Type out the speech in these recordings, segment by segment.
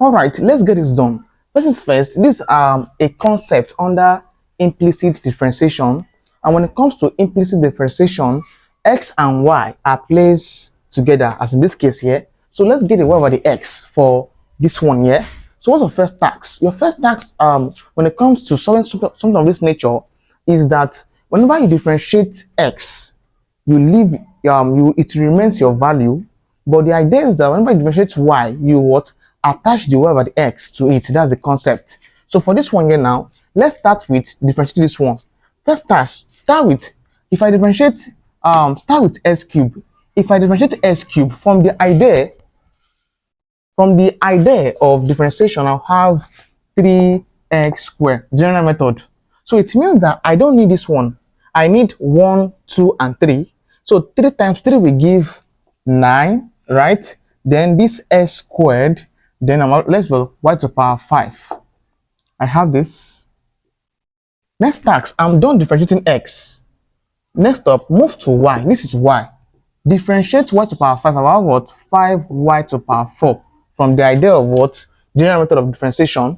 All right, let's get this done. First is first, this is a concept under implicit differentiation. And when it comes to implicit differentiation, x and y are placed together, as in this case here. So let's get a y over the x for this one here. So what's your first task? Your first task, when it comes to solving something of this nature, is that whenever you differentiate x, you leave it remains your value, but the idea is that whenever you differentiate y, you what attach the y over the x to it. That's the concept. So for this one here now, let's start with differentiate this one. First task, start with, if I differentiate start with s cube. If I differentiate s cube from the idea of differentiation, I'll have 3x squared, general method. So it means that I don't need this one. I need 1, 2, and 3. So 3 times 3 will give 9, right? Then this s squared, then let's go y to the power 5. I have this. Next task, I'm done differentiating x. Next up, move to y. This is y. Differentiate y to the power 5. I have what? 5y to the power 4. From the idea of what? General method of differentiation.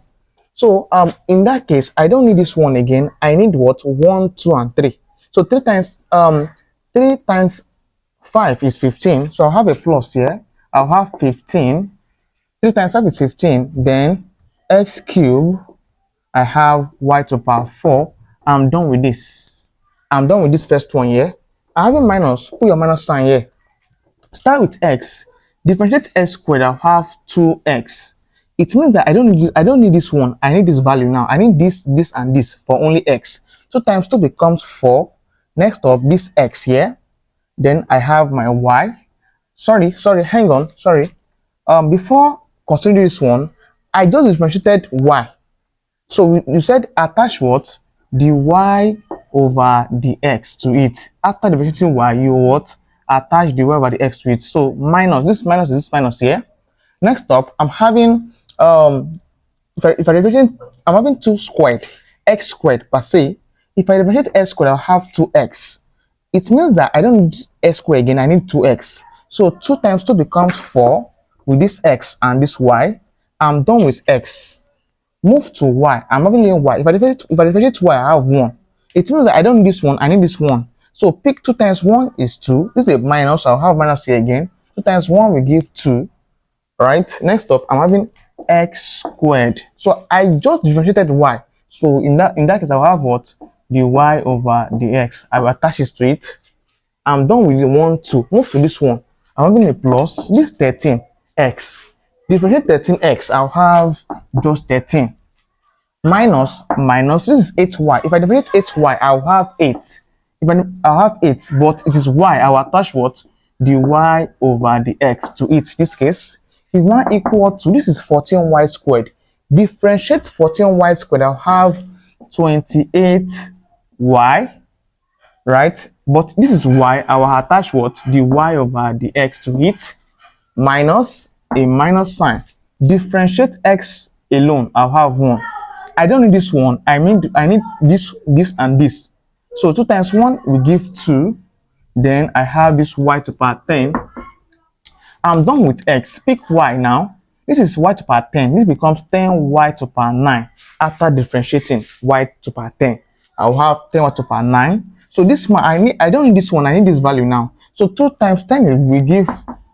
So in that case, I don't need this one again. I need what? 1, 2, and 3. So 3 times 5 is 15. So I'll have a plus here. I'll have 15. 3 times 5 is 15. Then x cubed, I have y to the power 4. I'm done with this. I'm done with this first one here. I have a minus. Put your minus sign here. Start with x. Differentiate x squared. I'll have 2x. It means that I don't need this one. I need this value now. I need this, and this for only x. So times 2 becomes 4. Next up, this x here. Then I have my y. Sorry, hang on. Sorry. Before considering this one, I just differentiated y. So you said attach what? The y over the x to it. After differentiating y, you what? Attach the y over the x to it. So minus this minus is this minus here. Next up, I'm having if I differentiate, I'm having 2 squared, x squared per se. If I differentiate x squared, I'll have 2x. It means that I don't need x squared again. I need 2x. So 2 times 2 becomes 4 with this x and this y. I'm done with x. Move to y. I'm having y. If I differentiate y, I have 1. It means that I don't need this one. I need this one. So pick 2 times 1 is 2. This is a minus. I'll have minus here again. 2 times 1 will give 2. Right. Next up, I'm having x squared. So I just differentiated y. So in that case, I'll have what? The y over the x. I will attach it to it. I'm done with the 1, 2. Move to this one. I'm having a plus. This 13x. Differentiate 13x. I'll have just 13. Minus. This is 8y. If I differentiate 8y, I'll have 8. I'll have 8, but it is y. I will attach what? The y over the x to it. This case is now equal to, this is 14y squared. Differentiate 14y squared, I'll have 28y, right? But this is y. I will attach what? The y over the x to it, minus a minus sign. Differentiate x alone, I'll have 1. I don't need this one. I need this, and this. So 2 times 1 will give 2. Then I have this y to the power 10. I'm done with x. Pick y now. This is y to the power 10. This becomes 10y to the power 9 after differentiating y to the power 10. I'll have 10y to the power 9. So this one, I don't need this one. I need this value now. So 2 times 10 will give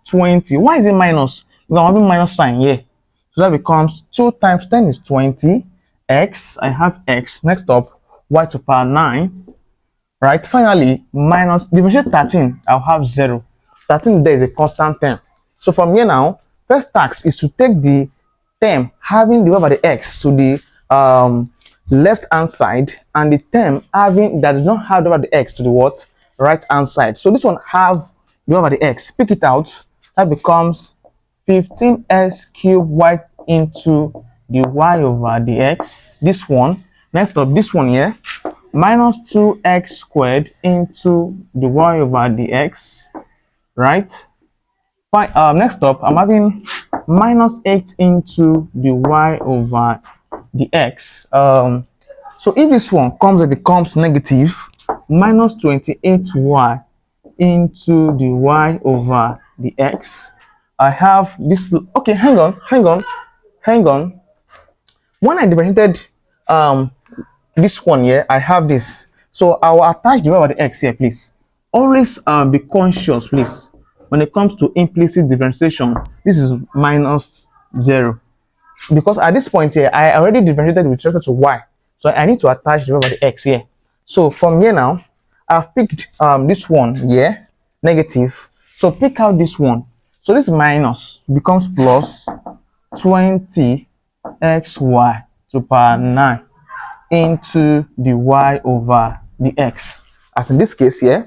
20. Why is it minus? Because I'm having minus sign here. So that becomes 2 times 10 is 20. X, I have x. Next up, y to the power 9. Right? Finally, minus, differentiate 13. I'll have 0. 13 there is a constant term. So from here now, first task is to take the term having the y over the x to the left hand side, and the term having that does not have the y over the x to the what? Right hand side. So this one have the y over the x. Pick it out. That becomes 15x cubed y into the y over the x. This one. Next up, this one here. Minus 2x squared into the y over the x. Right? Fine. Next up, I'm having minus 8 into the y over the x. So if this one comes, it becomes negative. Minus 28y into the y over the x. I have this. Okay, hang on. hang on. When I differentiated um this one here, I have this. So I will attach the y over the x here, please. Always be conscious, please. When it comes to implicit differentiation, this is minus 0. Because at this point here, I already differentiated with respect to y. So I need to attach the y over the x here. So from here now, I've picked this one here, negative. So pick out this one. So this minus becomes plus 20xy to power 9 into the y over the x, as in this case here,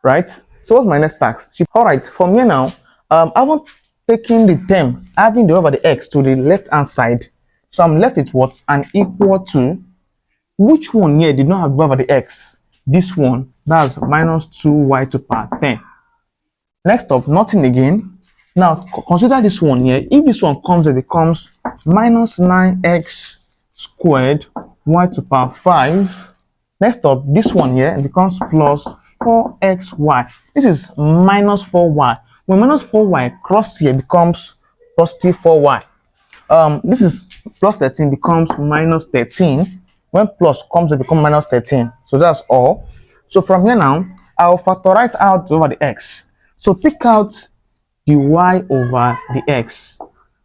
right? So what's my next task? All right, from here now, I haven't taken the term having the y over the x to the left hand side, so I'm left with what? An equal to, which one here did not have y over the x? This one, that's minus 2y to power 10. Next up, nothing again. Now consider this one here. If this one comes, it becomes minus 9x squared y to power 5. Next up, this one here becomes plus 4xy. This is minus 4y. When minus 4y cross here becomes positive 4y. This is plus 13 becomes minus 13. When plus comes, it becomes minus 13. So that's all. So from here now, I'll factorize out over the x. So pick out the y over the x.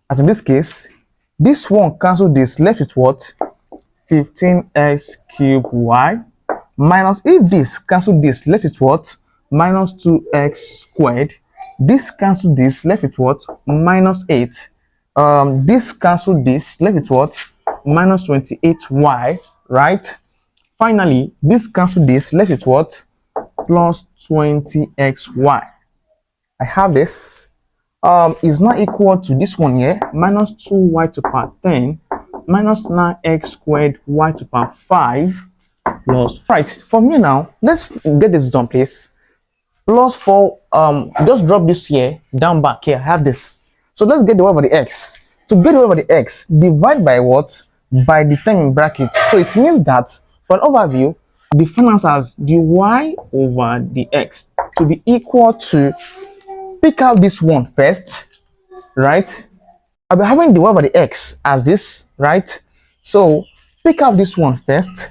As in this case, this one cancel this, left with what? 15x cubed y minus, if this cancel this, left with what? Minus 2x squared. This cancel this, left with what? Minus 8. This cancel this, left with what? Minus 28y, right? Finally, this cancel this, left with what? Plus 20xy. I have this. Is not equal to this one here, minus 2y to power 10 minus 9x squared y to power 5 plus, right, from here now, let's get this done, please. Plus 4, just drop this here, down back here, I have this. So let's get the y over the x. To get the y over the x, divide by what? By the term in brackets. So it means that, for an overview, the finance as the y over the x to be equal to, pick out this one first, right? I'll be having the y over the x as this, right? So pick out this one first.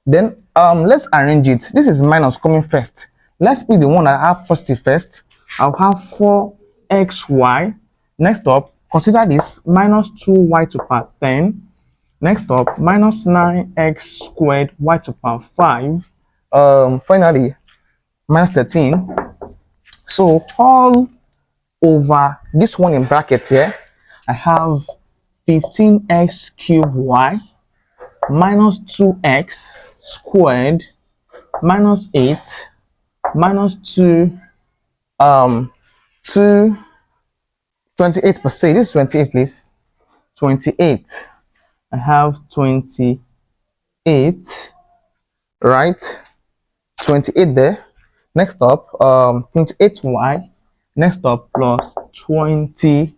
Then let's arrange it. This is minus coming first. Let's pick the one that I have positive first. I'll have 4xy. Next up, consider this minus 2y to power 10. Next up, minus 9x squared y to power 5. Finally, minus 13. So all over this one in bracket here, I have 15x cubed y minus 2x squared minus 8 minus 2 28 per se. This is 28, please. 28. I have 28, right? 28 there. Next up, 28y. Next up, plus 20xy.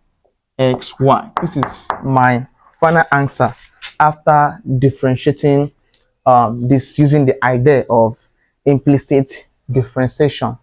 This is my final answer after differentiating this using the idea of implicit differentiation.